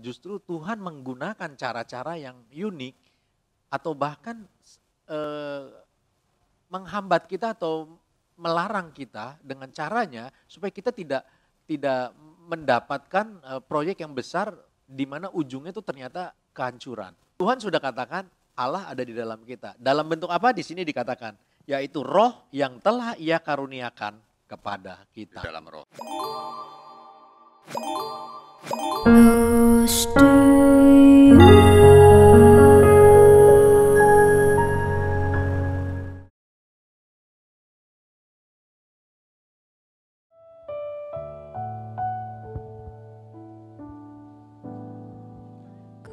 justru Tuhan menggunakan cara-cara yang unik atau bahkan menghambat kita atau melarang kita dengan caranya supaya kita tidak mendapatkan proyek yang besar di mana ujungnya itu ternyata kehancuran. Tuhan sudah katakan Allah ada di dalam kita. Dalam bentuk apa? Di sini dikatakan, yaitu roh yang telah Ia karuniakan kepada kita. Di dalam roh.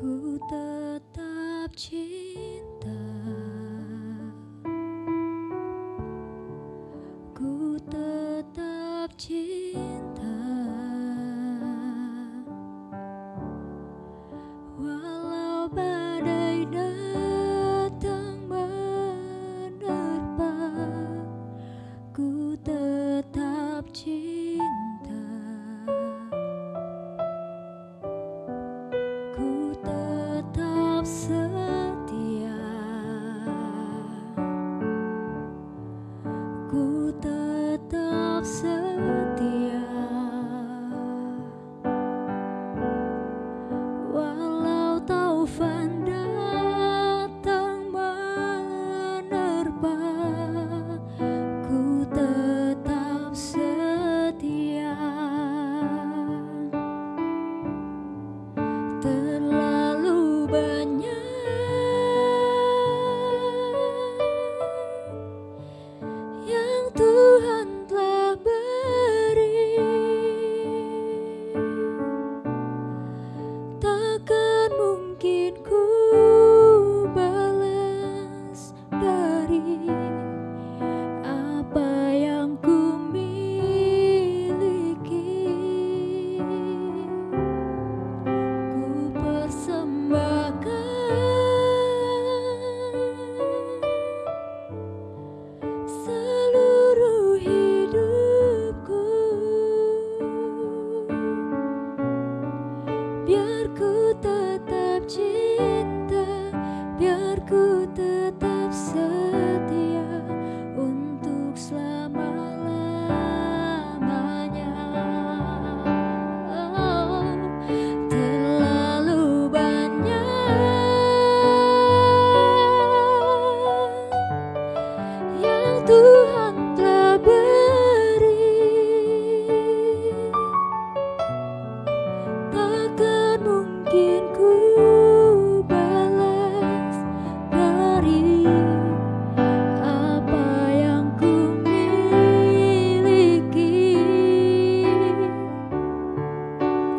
Ku tetap cinta, ku tetap cinta, walau badai datang menerpa, ku tetap cinta. Ku tetap setia, ku tetap setia, walau taufan datang menerpa, ku tetap setia. Terlalu banyak yang Tuhan telah beri, takkan mungkin ku balas dari apa yang ku miliki. Ku persembahkan seluruh hidupku, biar ku tetap cinta, biar ku tetap setia untuk selama-lamanya. Terlalu banyak yang Tuhan telah beri, takkan mungkin ku balas dari apa yang ku miliki.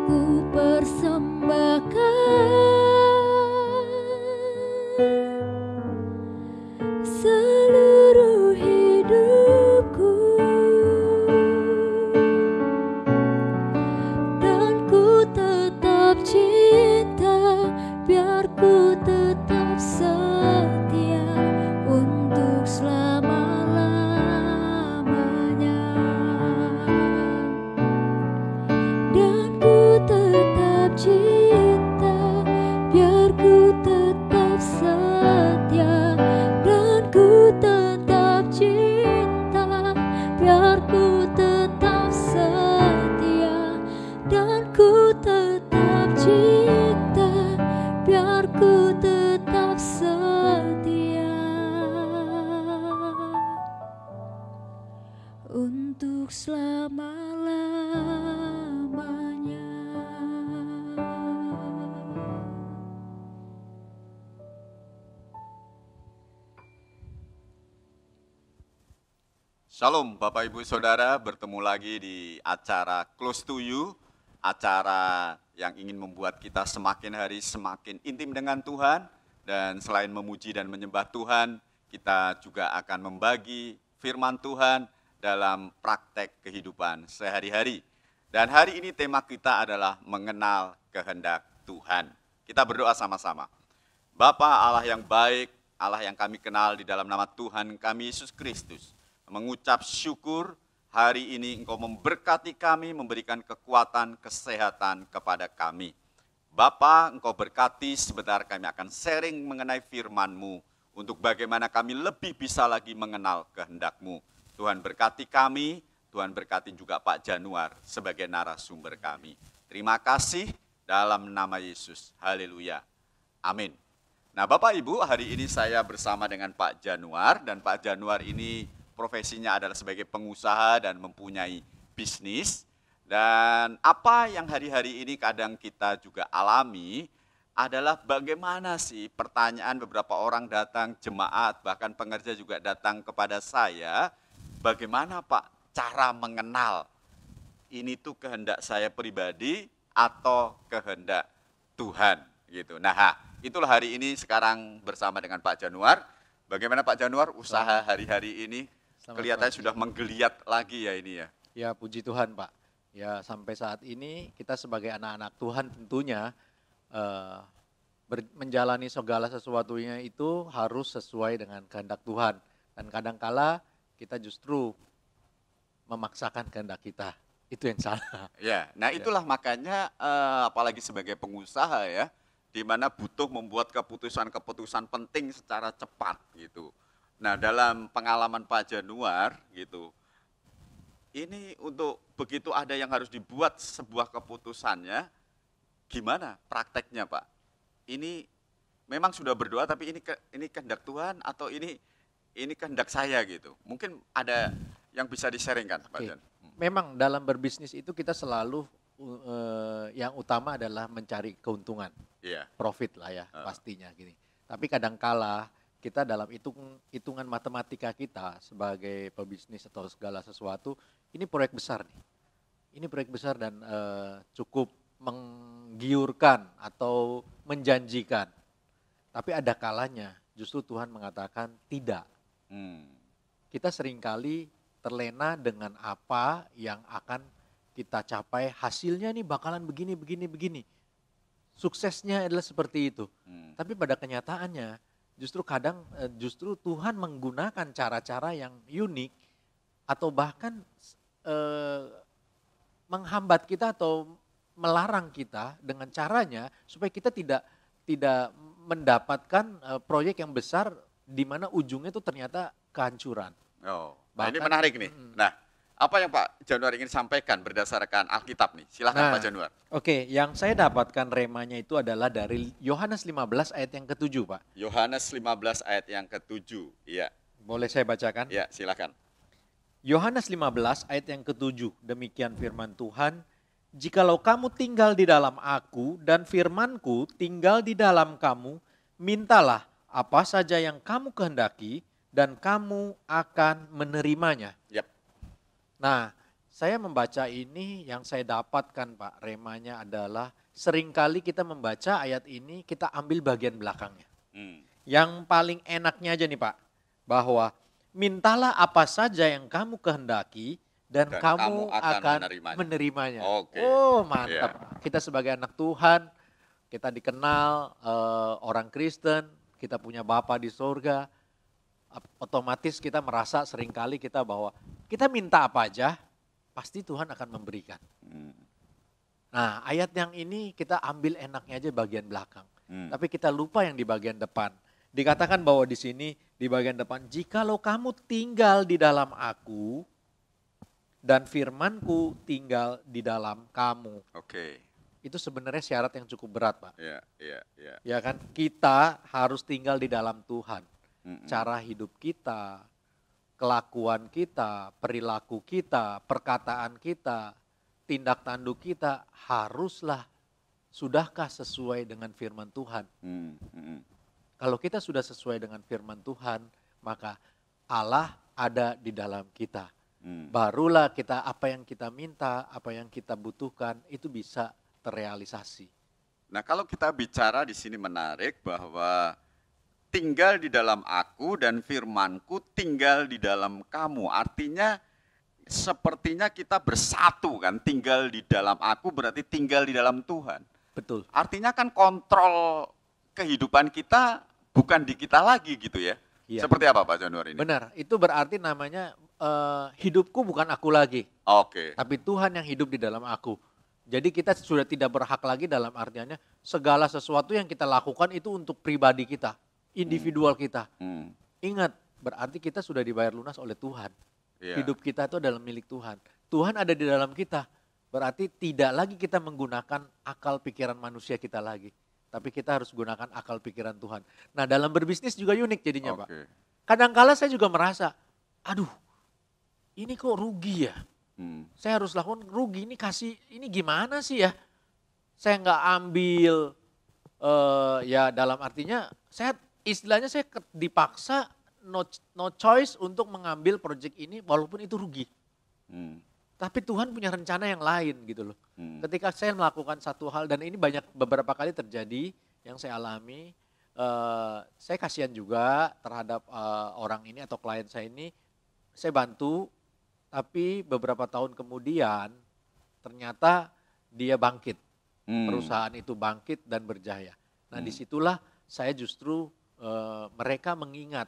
Ku persembahkan seluruh hidupku, dan ku tetap cinta, biar ku tetap setia untuk selama-lamanya. Dan ku tetap cinta, biar ku tetap setia. Dan ku tetap cinta, biar ku tetap setia. Dan ku tetap cinta, biar ku tetap setia untuk selama-lamanya. Shalom Bapak Ibu Saudara, bertemu lagi di acara Close to You, acara yang ingin membuat kita semakin hari semakin intim dengan Tuhan. Dan selain memuji dan menyembah Tuhan, kita juga akan membagi firman Tuhan dalam praktek kehidupan sehari-hari. Dan hari ini tema kita adalah mengenal kehendak Tuhan. Kita berdoa sama-sama. Bapa Allah yang baik, Allah yang kami kenal di dalam nama Tuhan kami Yesus Kristus, mengucap syukur hari ini Engkau memberkati kami, memberikan kekuatan, kesehatan kepada kami. Bapa, Engkau berkati, sebentar kami akan sharing mengenai firman-Mu untuk bagaimana kami lebih bisa lagi mengenal kehendak-Mu. Tuhan berkati kami, Tuhan berkati juga Pak Januar sebagai narasumber kami. Terima kasih dalam nama Yesus. Haleluya. Amin. Nah Bapak Ibu, hari ini saya bersama dengan Pak Januar, dan Pak Januar ini profesinya adalah sebagai pengusaha dan mempunyai bisnis. Dan apa yang hari-hari ini kadang kita juga alami adalah bagaimana sih pertanyaan beberapa orang datang, jemaat, bahkan pengerja juga datang kepada saya, bagaimana Pak cara mengenal ini tuh kehendak saya pribadi atau kehendak Tuhan gitu. Nah, itulah hari ini sekarang bersama dengan Pak Januar. Bagaimana Pak Januar usaha hari-hari ini? Kelihatannya sudah menggeliat lagi ya ini ya. Ya puji Tuhan Pak. Ya sampai saat ini kita sebagai anak-anak Tuhan tentunya menjalani segala sesuatunya itu harus sesuai dengan kehendak Tuhan. Dan kadangkala kita justru memaksakan kehendak kita. Itu yang salah. Ya, nah itulah makanya apalagi sebagai pengusaha ya, di mana butuh membuat keputusan-keputusan penting secara cepat gitu. Nah dalam pengalaman Pak Januar gitu, ini untuk begitu ada yang harus dibuat sebuah keputusannya, gimana prakteknya Pak? Ini memang sudah berdoa tapi ini kehendak Tuhan atau ini kehendak saya gitu. Mungkin ada yang bisa di-sharingkan Pak Jan. Memang dalam berbisnis itu kita selalu yang utama adalah mencari keuntungan. Iya. Profit lah ya pastinya gini. Tapi kadangkala kita dalam hitungan matematika kita sebagai pebisnis atau segala sesuatu, ini proyek besar nih. Ini proyek besar dan cukup menggiurkan atau menjanjikan. Tapi ada kalanya justru Tuhan mengatakan tidak. Kita seringkali terlena dengan apa yang akan kita capai, hasilnya nih bakalan begini. Suksesnya adalah seperti itu. Tapi pada kenyataannya justru Tuhan menggunakan cara-cara yang unik atau bahkan menghambat kita atau melarang kita dengan caranya supaya kita tidak mendapatkan proyek yang besar di mana ujungnya itu ternyata kehancuran. Oh, nah ini menarik nih. Nah, apa yang Pak Januar ingin sampaikan berdasarkan Alkitab nih? Silakan Pak Januar. Oke, yang saya dapatkan remanya itu adalah dari Yohanes 15 ayat yang ke-7, Pak. Yohanes 15 ayat yang ke-7, iya. Boleh saya bacakan? Ya, silakan. Yohanes 15 ayat yang ke-7, demikian firman Tuhan, jikalau kamu tinggal di dalam aku dan firmanku tinggal di dalam kamu, mintalah apa saja yang kamu kehendaki dan kamu akan menerimanya. Yap. Nah, saya membaca ini yang saya dapatkan Pak, remanya adalah seringkali kita membaca ayat ini kita ambil bagian belakangnya. Yang paling enaknya aja nih Pak, bahwa mintalah apa saja yang kamu kehendaki dan kamu akan menerimanya. Okay. Oh mantap, kita sebagai anak Tuhan, kita dikenal orang Kristen, kita punya Bapa di sorga, otomatis kita merasa seringkali kita bahwa kita minta apa aja, pasti Tuhan akan memberikan. Nah ayat yang ini kita ambil enaknya aja bagian belakang. Tapi kita lupa yang di bagian depan. Dikatakan bahwa di sini di bagian depan, jikalau kamu tinggal di dalam aku dan firmanku tinggal di dalam kamu. Oke. Itu sebenarnya syarat yang cukup berat Pak. Iya. Ya kan, kita harus tinggal di dalam Tuhan. Cara hidup kita, kelakuan kita, perilaku kita, perkataan kita, tindak tanduk kita haruslah sudahkah sesuai dengan firman Tuhan. Kalau kita sudah sesuai dengan firman Tuhan, maka Allah ada di dalam kita. Barulah kita apa yang kita minta, apa yang kita butuhkan itu bisa terrealisasi. Nah, kalau kita bicara di sini menarik bahwa tinggal di dalam aku dan firmanku tinggal di dalam kamu. Artinya sepertinya kita bersatu kan, tinggal di dalam aku berarti tinggal di dalam Tuhan. Betul. Artinya kan kontrol kehidupan kita bukan di kita lagi gitu ya. Iya. Seperti apa Pak Januar ini? Benar, itu berarti namanya hidupku bukan aku lagi. Oke. Tapi Tuhan yang hidup di dalam aku. Jadi kita sudah tidak berhak lagi dalam artiannya segala sesuatu yang kita lakukan itu untuk pribadi kita, individual kita. Ingat, berarti kita sudah dibayar lunas oleh Tuhan. Iya. Hidup kita itu adalah milik Tuhan. Tuhan ada di dalam kita. Berarti tidak lagi kita menggunakan akal pikiran manusia kita lagi. Tapi kita harus gunakan akal pikiran Tuhan. Nah, dalam berbisnis juga unik jadinya, Pak. Oke. Kadangkala saya juga merasa, aduh, ini kok rugi ya? Saya harus lakukan rugi, ini gimana sih ya? Saya nggak ambil, ya dalam artinya, istilahnya saya dipaksa no choice untuk mengambil proyek ini walaupun itu rugi. Tapi Tuhan punya rencana yang lain gitu loh. Ketika saya melakukan satu hal, dan ini beberapa kali terjadi yang saya alami, saya kasihan juga terhadap orang ini atau klien saya ini, saya bantu, tapi beberapa tahun kemudian ternyata dia bangkit, perusahaan itu bangkit dan berjaya. Nah disitulah saya justru mereka mengingat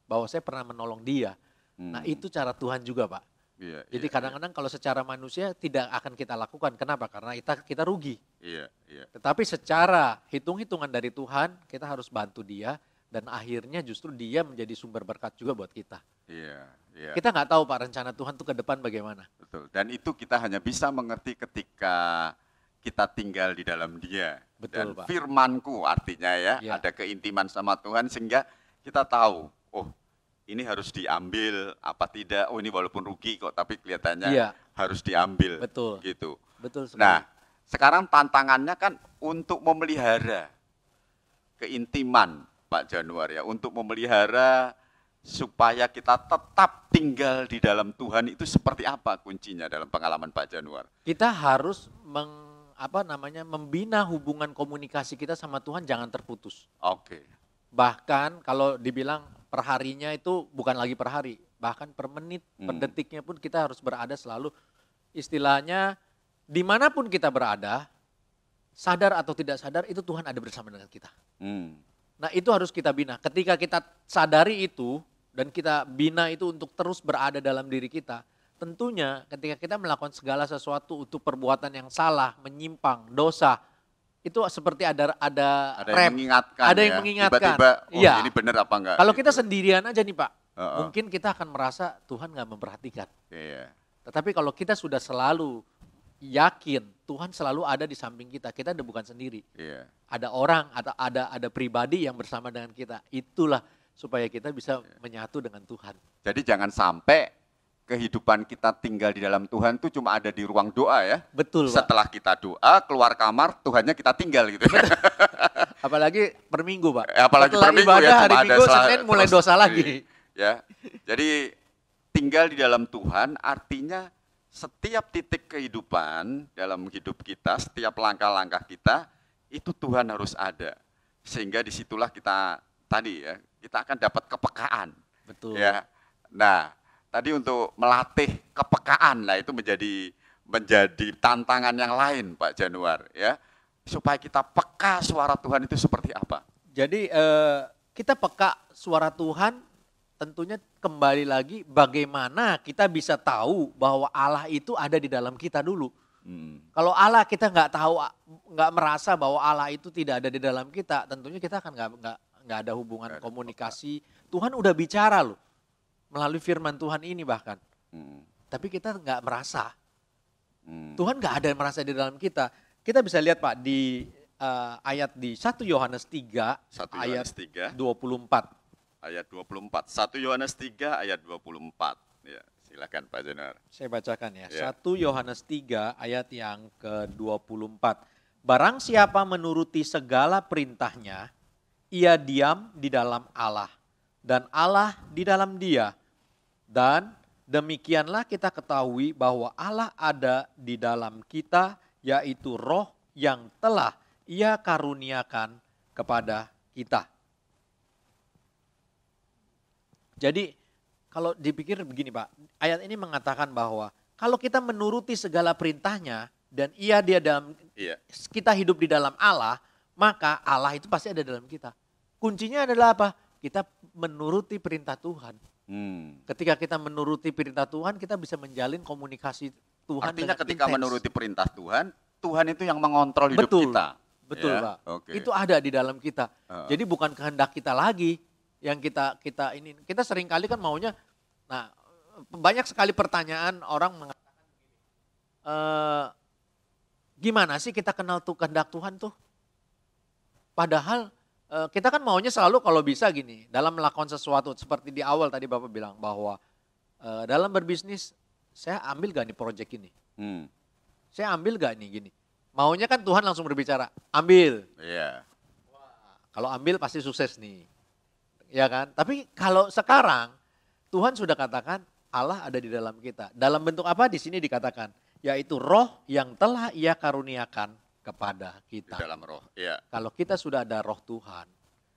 bahwa saya pernah menolong dia. Nah itu cara Tuhan juga, Pak. Iya, Jadi kadang-kadang kalau secara manusia tidak akan kita lakukan. Kenapa? Karena kita rugi. Iya. Tetapi secara hitung-hitungan dari Tuhan, kita harus bantu dia. Dan akhirnya justru dia menjadi sumber berkat juga buat kita. Iya. Kita nggak tahu Pak rencana Tuhan tuh ke depan bagaimana. Betul. Dan itu kita hanya bisa mengerti ketika kita tinggal di dalam Dia. Betul, Dan Pak. firman-Ku artinya ya, Ya. ada keintiman sama Tuhan sehingga kita tahu, oh ini harus diambil apa tidak, oh ini walaupun rugi kok tapi kelihatannya Iya. harus diambil. Betul. Gitu. Betul sekali. Nah, sekarang tantangannya kan untuk memelihara keintiman Pak Januar ya, untuk memelihara supaya kita tetap tinggal di dalam Tuhan itu seperti apa kuncinya dalam pengalaman Pak Januar? Kita harus membina hubungan komunikasi kita sama Tuhan jangan terputus. Oke. Bahkan kalau dibilang perharinya itu bukan lagi per hari, bahkan per menit, per detiknya pun kita harus berada selalu, istilahnya dimanapun kita berada, sadar atau tidak sadar itu Tuhan ada bersama dengan kita. Nah itu harus kita bina. Ketika kita sadari itu dan kita bina itu untuk terus berada dalam diri kita, tentunya ketika kita melakukan segala sesuatu untuk perbuatan yang salah, menyimpang, dosa, itu seperti ada yang mengingatkan. Ada yang ya. mengingatkan. Tiba-tiba, oh Iya. ini benar apa enggak? Kalau gitu. kita sendirian aja nih Pak, mungkin kita akan merasa Tuhan nggak memperhatikan. Iya. Tetapi kalau kita sudah selalu yakin Tuhan selalu ada di samping kita bukan sendiri. Iya. Ada orang, ada pribadi yang bersama dengan kita. Itulah supaya kita bisa menyatu dengan Tuhan. Jadi jangan sampai kehidupan kita tinggal di dalam Tuhan itu cuma ada di ruang doa ya. Betul, Pak. Setelah kita doa, keluar kamar, Tuhannya kita tinggal gitu. Apalagi per minggu, Pak. Apalagi Setelah per minggu ibadah, ya, hari cuma ada Minggu, Senin mulai terus, dosa lagi. Ya. Jadi tinggal di dalam Tuhan artinya setiap titik kehidupan dalam hidup kita, setiap langkah-langkah kita, itu Tuhan harus ada. Sehingga disitulah kita tadi ya, kita akan dapat kepekaan. Betul. Ya. Nah, tadi untuk melatih kepekaan, nah itu menjadi tantangan yang lain Pak Januar ya. Supaya kita peka suara Tuhan itu seperti apa? Jadi kita peka suara Tuhan tentunya kembali lagi bagaimana kita bisa tahu bahwa Allah itu ada di dalam kita dulu. Kalau Allah kita nggak tahu, nggak merasa bahwa Allah itu tidak ada di dalam kita, tentunya kita akan nggak ada hubungan komunikasi. Tuhan udah bicara loh melalui firman Tuhan ini bahkan. Tapi kita nggak merasa. Tuhan nggak ada yang merasa di dalam kita. Kita bisa lihat Pak di ayat di 1 Yohanes 3 ayat 3 24. Ayat 24. 1 Yohanes 3 ayat 24. Ya, silakan Pak Januar. Saya bacakan ya. Ya. 1 Yohanes 3 ayat yang ke-24. Barang siapa menuruti segala perintahnya, ia diam di dalam Allah dan Allah di dalam dia. Dan demikianlah kita ketahui bahwa Allah ada di dalam kita, yaitu Roh yang telah Ia karuniakan kepada kita. Jadi kalau dipikir begini Pak, ayat ini mengatakan bahwa kalau kita menuruti segala perintahnya dan dia dalam kita hidup di dalam Allah, maka Allah itu pasti ada dalam kita. Kuncinya adalah apa? Kita menuruti perintah Tuhan. Ketika kita menuruti perintah Tuhan, kita bisa menjalin komunikasi Tuhan. Artinya dengan ketika intens. menuruti perintah Tuhan, Tuhan itu yang mengontrol hidup kita. Betul, ya. Pak. Oke. Itu ada di dalam kita. Heeh. Jadi bukan kehendak kita lagi yang kita ini. Kita sering kali kan maunya, nah banyak sekali pertanyaan orang mengatakan gimana sih kita kenal tuh kehendak Tuhan tuh? Padahal kita kan maunya selalu kalau bisa gini, dalam melakukan sesuatu seperti di awal tadi Bapak bilang bahwa dalam berbisnis saya ambil gak nih proyek ini? Saya ambil gak nih gini? Maunya kan Tuhan langsung berbicara, ambil. Iya. Kalau ambil pasti sukses nih. Ya kan? Tapi kalau sekarang Tuhan sudah katakan Allah ada di dalam kita. Dalam bentuk apa di sini dikatakan? Yaitu roh yang telah Ia karuniakan kepada Di kita. dalam roh. Iya. Kalau kita sudah ada roh Tuhan,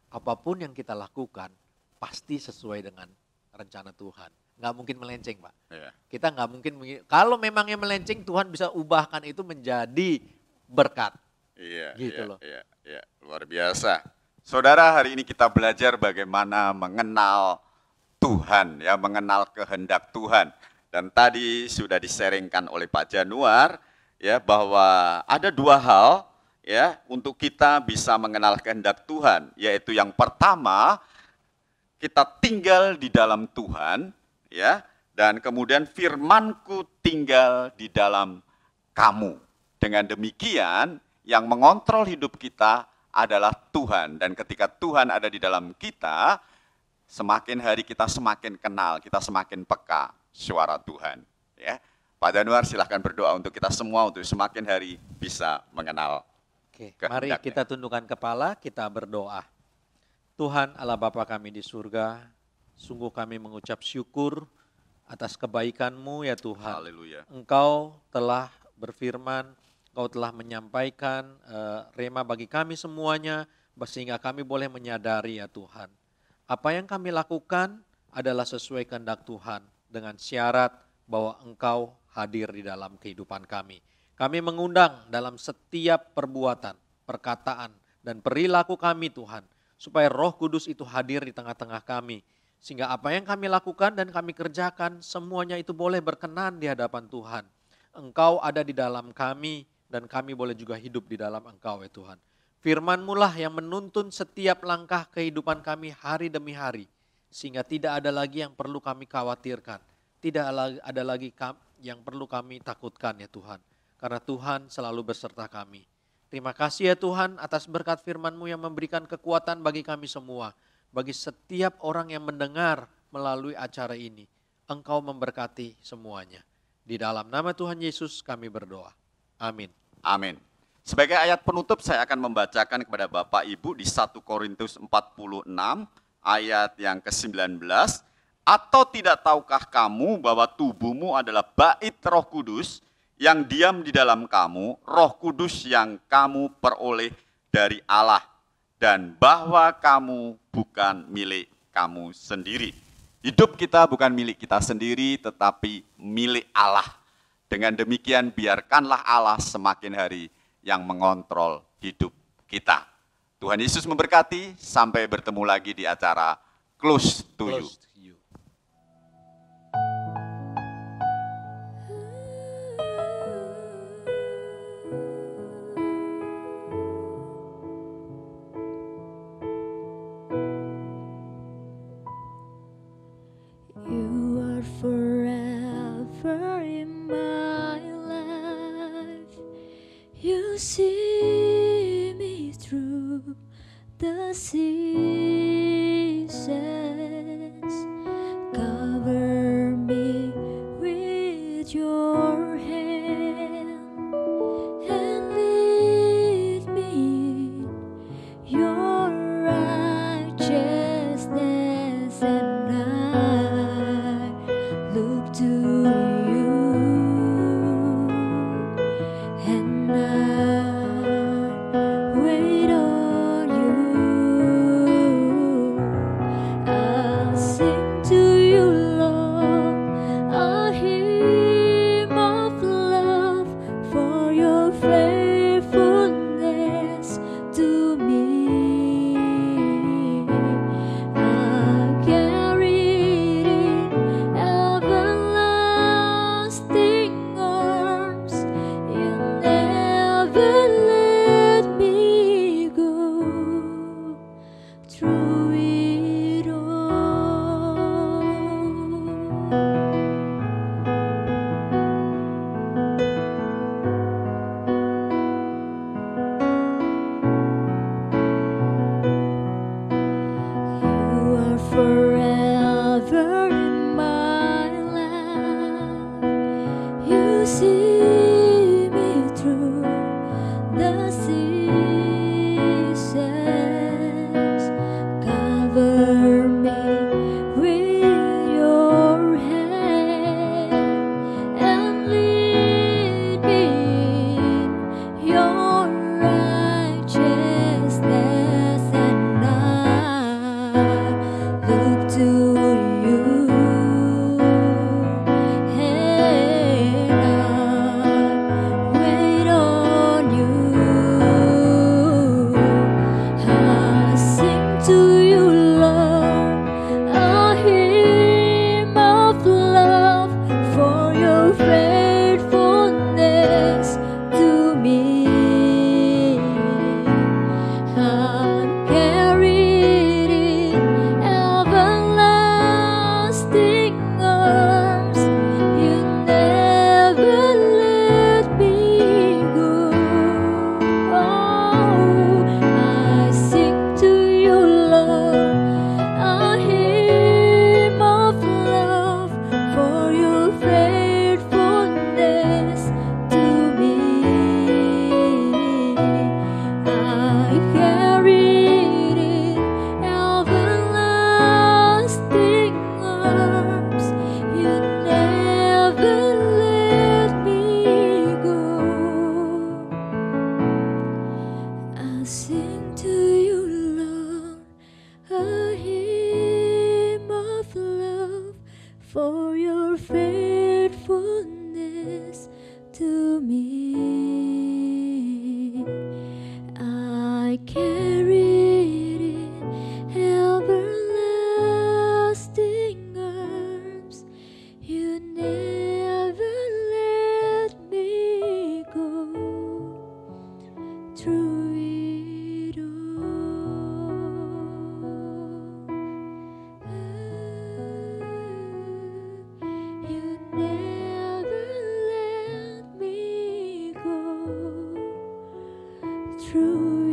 apapun yang kita lakukan pasti sesuai dengan rencana Tuhan. Nggak mungkin melenceng, Pak. Iya. Kita nggak mungkin, kalau memangnya melenceng Tuhan bisa ubahkan itu menjadi berkat. Iya, Gitu iya, loh. iya, luar biasa. Saudara, hari ini kita belajar bagaimana mengenal Tuhan, ya, mengenal kehendak Tuhan. Dan tadi sudah diseringkan oleh Pak Januar, ya, bahwa ada dua hal, ya, untuk kita bisa mengenal kehendak Tuhan, yaitu yang pertama, kita tinggal di dalam Tuhan, ya, dan kemudian firman-Ku tinggal di dalam kamu. Dengan demikian, yang mengontrol hidup kita adalah Tuhan. Dan ketika Tuhan ada di dalam kita, semakin hari kita semakin kenal, kita semakin peka suara Tuhan. Ya, Pak Danuar silahkan berdoa untuk kita semua untuk semakin hari bisa mengenal. Oke, mari Kehendaknya. kita tundukkan kepala, kita berdoa. Tuhan Allah Bapa kami di surga, sungguh kami mengucap syukur atas kebaikan-Mu ya Tuhan. Haleluya. Engkau telah berfirman, Engkau telah menyampaikan rema bagi kami semuanya, sehingga kami boleh menyadari ya Tuhan. Apa yang kami lakukan adalah sesuai kehendak Tuhan, dengan syarat bahwa Engkau hadir di dalam kehidupan kami. Kami mengundang dalam setiap perbuatan, perkataan, dan perilaku kami Tuhan, supaya Roh Kudus itu hadir di tengah-tengah kami. Sehingga apa yang kami lakukan dan kami kerjakan, semuanya itu boleh berkenan di hadapan Tuhan. Engkau ada di dalam kami, dan kami boleh juga hidup di dalam Engkau ya Tuhan. Firman-Mu lah yang menuntun setiap langkah kehidupan kami hari demi hari. Sehingga tidak ada lagi yang perlu kami khawatirkan. Tidak ada lagi yang perlu kami takutkan ya Tuhan. Karena Tuhan selalu beserta kami. Terima kasih ya Tuhan atas berkat firman-Mu yang memberikan kekuatan bagi kami semua. Bagi setiap orang yang mendengar melalui acara ini. Engkau memberkati semuanya. Di dalam nama Tuhan Yesus kami berdoa. Amin. Amin. Sebagai ayat penutup saya akan membacakan kepada Bapak Ibu di 1 Korintus 46 ayat yang ke-19. Atau tidak tahukah kamu bahwa tubuhmu adalah bait Roh Kudus yang diam di dalam kamu, Roh Kudus yang kamu peroleh dari Allah, dan bahwa kamu bukan milik kamu sendiri. Hidup kita bukan milik kita sendiri, tetapi milik Allah. Dengan demikian biarkanlah Allah semakin hari yang mengontrol hidup kita. Tuhan Yesus memberkati, sampai bertemu lagi di acara Close to You. Close to you. You are forever in my life. You see me through the seasons. Cover me with your hand and lead me in your righteousness, and I look to you, and I wait on you. through